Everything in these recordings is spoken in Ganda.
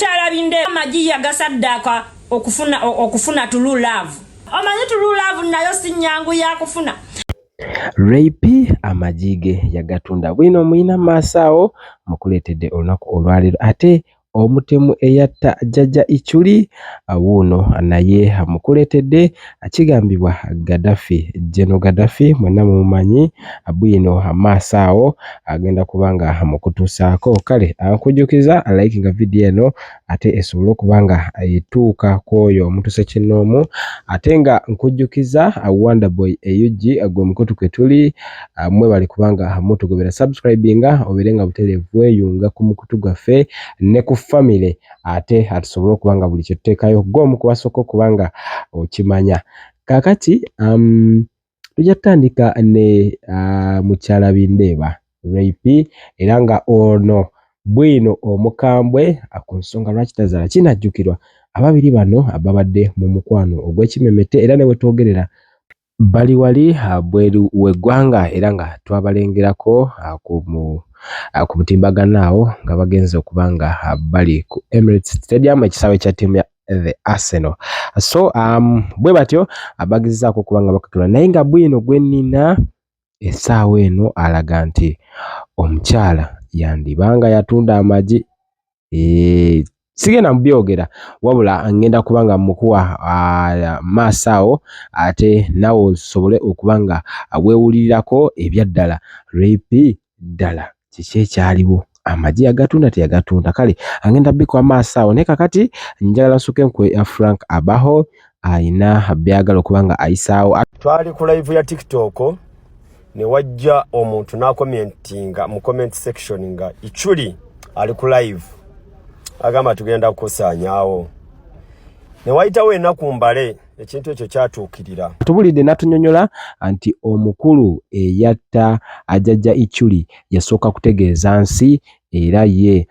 mukyala Bindeeba amajiya gasaddaka okufuna true love. Omanyi true love nayo si nnyangu ya kufuna. Ray P amajige yagatunda bwino muyina maasawo mukuletedde olunaku olwaleero ate omutemu eyatta jjajja Ichuli wuuno naye mukuletedde akigambibwa General Gaddafi mwenna mumanyi bwino maasawo agenda kubanga mukutuusaako kale nkujjukiza likinga video eno ate esobole okubanga etuuka kwoyo omuntu Ssekinnoomu ate nga nkujjukiza Wonderboy eyugi gwe mukutu kwe tuli mwe bali kubanga mutugobera subscribinga oberenga butereevu weyunga ku mukutu gwaffe ne ku family ate atusobole okubanga buli kyetuteekayo gwomu kubasooka okubanga okimanya kakati tujja tutandika ne mukyala Bindeeba Ray P era nga ono bwino omukambwe ku nsonga lwaki tazaala kinajjukirwa ababiri bano ababadde mu mukwano ogw'ekimemete era ne wetwogerera bali wali bweru w'eggwanga era nga twabalengerako ku mutimbagano nga bagenze okubanga bali ku Emirates Stadium ekisaawe kya ttiimu ya the Arsenal. So bwe batyo abagezaako okubanga bakakirwa naye nga bwino gwennina essaawa eno alaga nti omukyala yandibanga yatunda amagi sigenda mubyogera wabula ngenda kubanga mukuwa maasawo ate nawe osobole okubanga weewulirirako ebyaddala Ray P ddala kiki ekyaliwo amagi yagatunda teyagatunda kale angenda bikuwa maasawo naye kakati njagala nsooke nkwe Frank abaho ayina byagala okubanga ayisaawo. Twali ku live ya TikTok ne wajja omuntu n'akomentinga mu comment section nga Ichuli ali ku live agamba tugenda kukusaanyaawo ne wayitawo ennaku mbale ekintu ekyo kyatuukirira. Tubulidde n'atunyonyola nti omukulu eyatta ajjajja Ichuli yasooka kutegeeza nsi era ye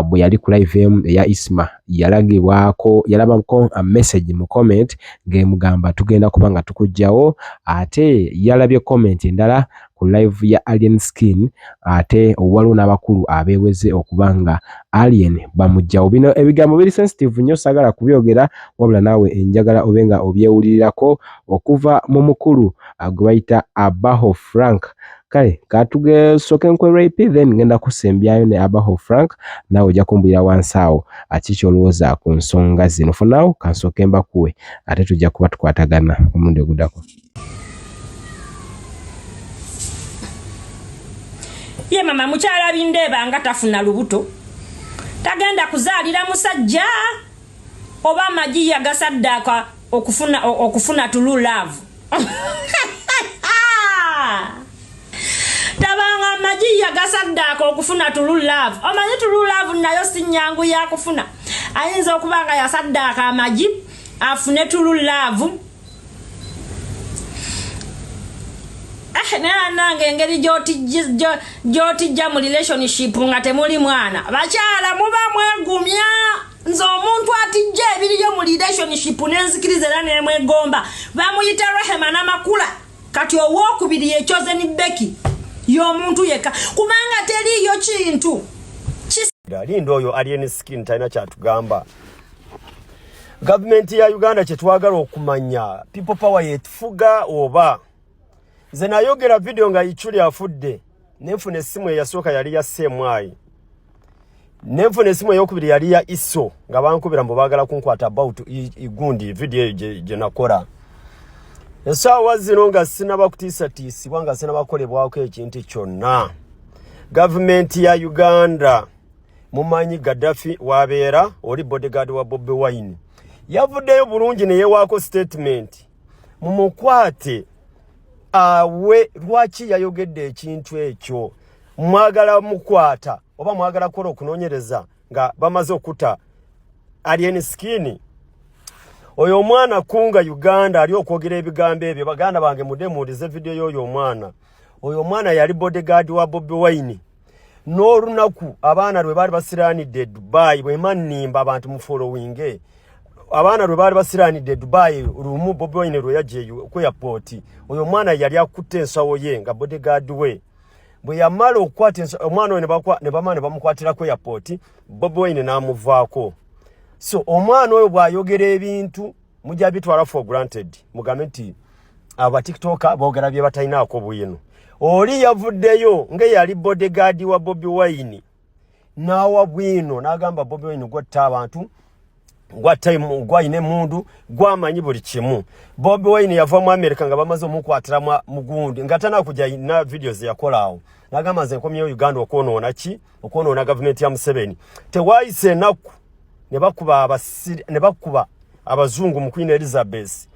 bwe yali ku live eya Isma yalabako message mu comment ng'emugamba tugenda kubanga tukujjawo ate yalabye comment endala ku live ya Alien Skin ate waliwo n'abakulu abeeweze okubanga Alien bamujjawo. Bino ebigambo biri sensitive nnyo sagala kubyogera wabula naawe enjagala obenga obyewulirirako okuva mu mukulu gwe bayita Abaho Frank. Kale katugesooke nkwe Ray P then ngenda kusembyayo ne Abaho Frank nawe ojja kumbulira wansi awo akikyolowooza ku nsonga zino. For now kansooke mbakuwe ate tujja kuba tukwatagana omulundi oguddako. Ye mama mukyala Bindeeba nga tafuna lubuto tagenda kuzaalira musajja oba amagi yagasaddaka okufuna true love. Tabanga amagi yagasaddaka okufuna true love. Omanyi true love nayo si nnyangu ya kufuna. Ayinza okubanga yasaddaka amagi afune true love. Nange engeri gyotijja mu relationship nga temuli mwana bakyala muba mwegumya nze omuntu atijja ebiriyo mu relationship nenzikiriza era nemwegomba bamuyita Rehema n'amakula kati owookubiri ekyoze ni Beki y'omuntu yekka kubanga teriyo kintu lindo oyo Alien Skin talina kyatugamba. Gavumenti ya Uganda kyetwagala okumanya people power yetufuga oba nze nayogera video nga Ichuli afudde nenfuna essimu eyasooka yali ya Semwai nenfuna essimu eyokubiri yali ya Iso nga bankubira mbu baagala kunkwata about igundi video gye nakola essaawa zino nga sinabakutiisatiisibwa nga sinabakolebwako ekintu kyonna. Gavumenti ya Uganda mumanyi Gaddafi wabeera oli bodyguard wa Bobi Wine yavuddeyo bulungi ne yeewaako statement mumukwate awe lwaki yayogedde ekintu ekyo mwagala mukwata oba mwagala kola okunoonyereza nga bamaze okuta Alien Skin. Oyo omwana kunga Uganda ali okwogera ebigambo ebyo baganda bange mudemuulize video y'oyo omwana. Oyo omwana yali bodyguard wa Bobi Wine n'olunaku abaana lwe baali basiraanidde Dubai bwe mannimba abantu mu following abaana lwe baali basiraanidde Dubai lumu Bobi Wine lwe yajje ku airport oyo mwana yali akutte ensawo ye nga bodyguard we bwe yamala okukwata omwana we ne bamukwatira ku airport Bobi Wine n'amuvaako. So omwana oyo bw'ayogera ebintu mujja bitwala for granted mugambe nti aba TikToker boogera bye batalinaako bwino. Oli yavuddeyo ng'eyali bodyguard wa Bobi Wine n'awa bwino n'agamba Bobi Wine gwatta abantu gwayina emundu gwamanyi buli kimu. Bobi Wine yava mu America nga bamaze omukwatira mu gundi nga tanakujja na videos yakolaawo n'agamba nze nkomyeyo Uganda okwonoona ki okwonoona gavumenti ya Museveni. Tewaayise ennaku ne bakuba abazungu mu Queen Elizabeth.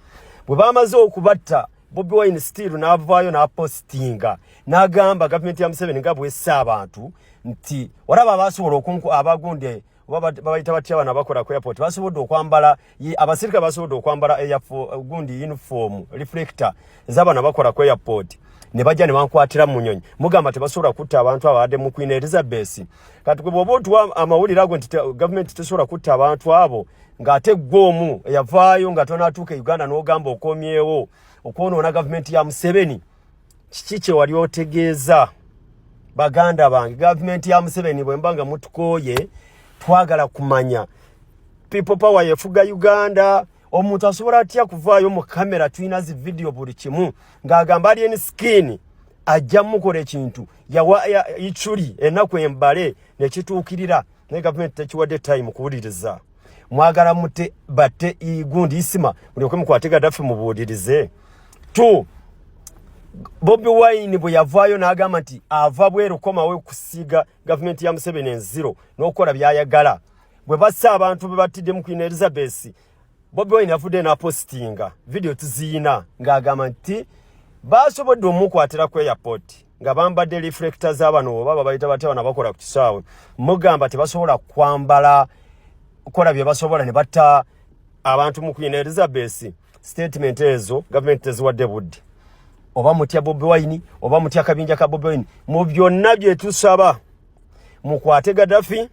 Bwe bamaze okubatta Bobi Wine still n'avaayo n'apostinga n'agamba gavumenti ya Museveni nga bw'essa abantu nti walaba basobola abagunde babayita batya bana bakola ku airport basobodde okwambala abasirika basobodde okwambala gundi uniform reflector z'abana bakola ku airport ne bajja ne bankwatira mu nyonyi mugamba tebasobola kutta abantu abadde mu Queen Elizabeth. Kati gwe bw'oba otuwa amawulire ago nti gavumenti tesobola kutta abantu abo ng'ate gw'omu yavaayo nga tonatuuka Uganda n'ogamba okomyewo okwonoona gavumenti ya Museveni. Kiki kye wali otegeeza baganda bange? Gavumenti ya Museveni bwe mbanga mutukooye twagala kumanya people power yefuga Uganda. Omuntu asobola atya kuvaayo mu kamera tulina zi video buli kimu ng'agamba alien skin ajja mukola ekintu yawa ichuli ennaku embale nekituukirira ne gavumenti tekiwadde time kuwuliriza. Mwagala mute batte igundi isima mulyoke mukwate Gaddafi mubuulirize. Bobi Wine bwe yavaayo n'agamba nti ava bweru komawo kusiga gavumenti ya Museveni enziro n'okola byayagala. Bwe bassa abantu be batidde mu Queen Elizabeth Bobi Wine yavudde n'apostinga video tuziina ng'agamba nti basobodde omukwatira ku airport nga bambadde reflectors z'abano baba bayita batya bana bakola ku kisaawe mugamba tebasobola kwambala kola bye basobola ne batta abantu mu Queen Elizabeth. Statement ezo gavumenti teziwadde budde. Oba mutya Bobi Wine oba mutya kabinja ka Bobi Wine mu byonna bye tusaba mukwate Gaddafi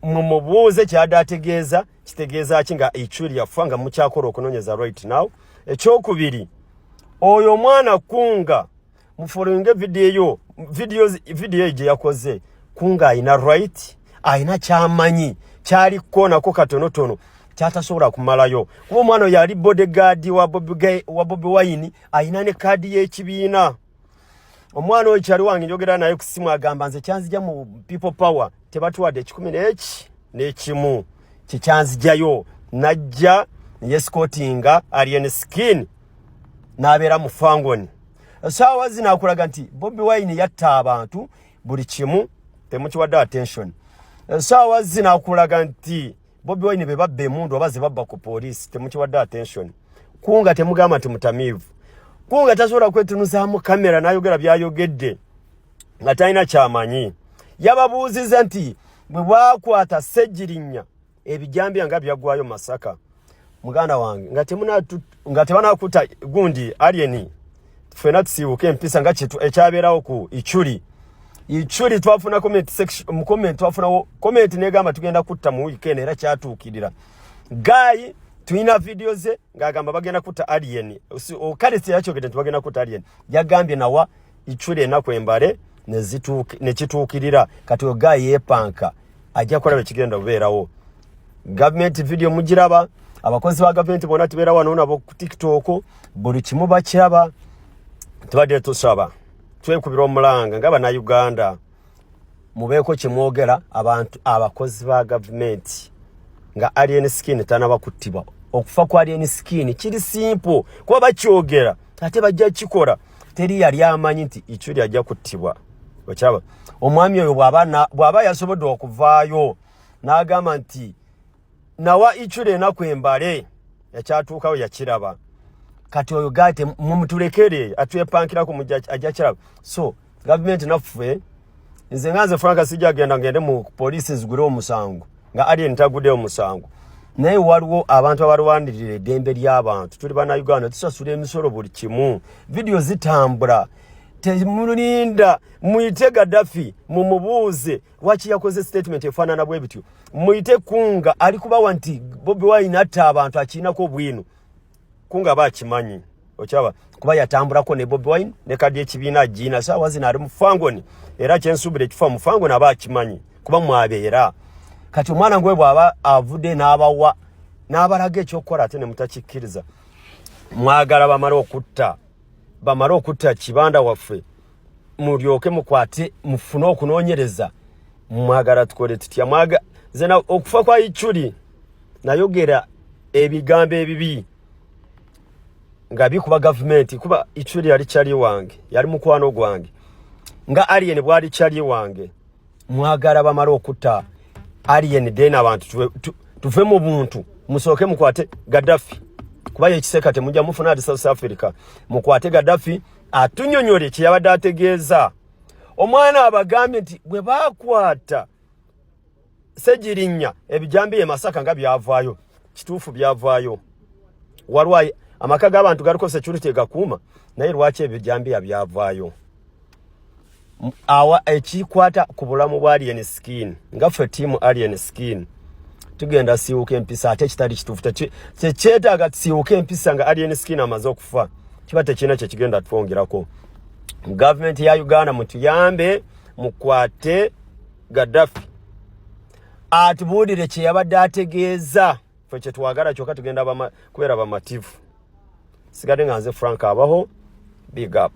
mumubuuze kyadaategeeza kitegeeza kinga ichuli yafanga mukyakora okunoonyeza right now. Ekyokubiri oyo mwana kunga mufollowinge video gye yakoze kunga ayina right ayina kyamanyi kyali konako katonotono kyatasobola kumalayo kuba omwana yali bodyguard wa Bobi Wine ayina ne kadi y'ekibiina. Omwana oyo kyali wange njogera naye ku simu agamba nze kyanzija mu people power tebatuwadde 11 n'ekimu kikyanzijayo najja yescotinga alien skin n'abeera mu fangoni. Saawa zino akulaga nti Bobi Wine yatta abantu buli kimu temukiwadde attention. Saawa zino akulaga nti Bobi Wine be babba emundu oba ze babba ku poliisi temukiwadde attention. Kunga temugamba nti mutamiivu. Kunga tasobola kwetunuzaamu kamera n'ayogera byayogedde nga talina kyamanyi. Yababuuziza nti bwe bwakwata Ssejjirinya ebijambi nga byaggwayo Masaka muganda wange nga tebanakuta gundi alien ffena tusiibuke empisa nga ekyabeerawo ku Ichuli twafuna comment twafunawo comment negamba tugenda kutta mu weekend era kyatuukirira. Guy tuina video ze ngagamba bagenda kutta alien okalisi yakyogedde nti bagenda kutta alien yagambye nawa Ichuli ennaku embale nekituukirira kati Guy yepanka ajja kulaba ekigenda kubeerawo. Government video mugiraba abakozi ba government bona tibeera wano nabo ku TikTok buli kimu bakiraba. Tubadde tusaba twekubira omulanga nga bana Uganda mubeeko kimwogera abantu abakozi ba government nga alien skin tanabakuttibwa. Okufa kwa alien skin kiri simple kuba bakyogera ate bajja kikola teri yali amanyi nti Ichuli ajja kuttibwa. Okyaba omwami oyo bw'aba yasobodde okuvaayo n'agamba nti nawa Ichuli ennaku embale yakyatuukawo yakiraba kati oyo gate mumutulekere atwepankirako ajja kiraba. So government naffe nze nganze Franka sijja agenda ngende mu police zigure omusango nga alien tagudde omusango naye waliwo abantu abalwanirira eddembe ly'abantu tuli bana Uganda tusasula emisolo buli kimu video zitambula temulinda muyite Gaddafi mumubuuze lwaki yakoze statement efaanana bwe bityo muyite Kunga ali kubawa nti Bobi Wine atta abantu akiinako bwino Kunga bakimanyi okyaba kuba yatambulako ne Bobi Wine ne kadi ekibiina jina sawa zina ali mufangoni era kyensubire kifa mufangoni abakimanyi kuba mwabeera kati omwana ngwe bwaba avude n'abawa n'abalaga ekyokukola ate ne mutakikkiriza mwagala bamala okutta kibanda waffe mulyoke mukwate mufune okunoonyereza mwagala tukole tutya zena okufa kwa Ichuli nayogera ebigambo ebibi nga bikuba government kuba Ichuli yali kyali wange yali mukwano gwange nga alien bwali kyali wange mwagala bamala okutta alien den abantu tuve mu buntu musoke mukwate Gaddafi kuba yekiseka temujja mufuna adi South Africa mukwate Gaddafi atunyonyole kyabadde ategeeza omwana abagambye nti bwe bakwata Sejirinya ebijambi Masaka nga byavaayo kituufu byavaayo walwaye amaka g'abantu galiko security gakuuma naye lwaki ebijambi byavaayo awa ekikwata ku bulamu bwa alien skin nga ffe team alien skin tugenda siuka empisa ate kitali kituufu kyetaaga siuka empisa nga alien skin amaze okufa kiba tekina kye kigenda twongerako government ya Uganda mutuyambe mukwate Gaddafi atubulire kye yabadde ategeeza ffe kye twagala kyokka tugenda kubeera bamativu sigadde nga nze Frank abaho big up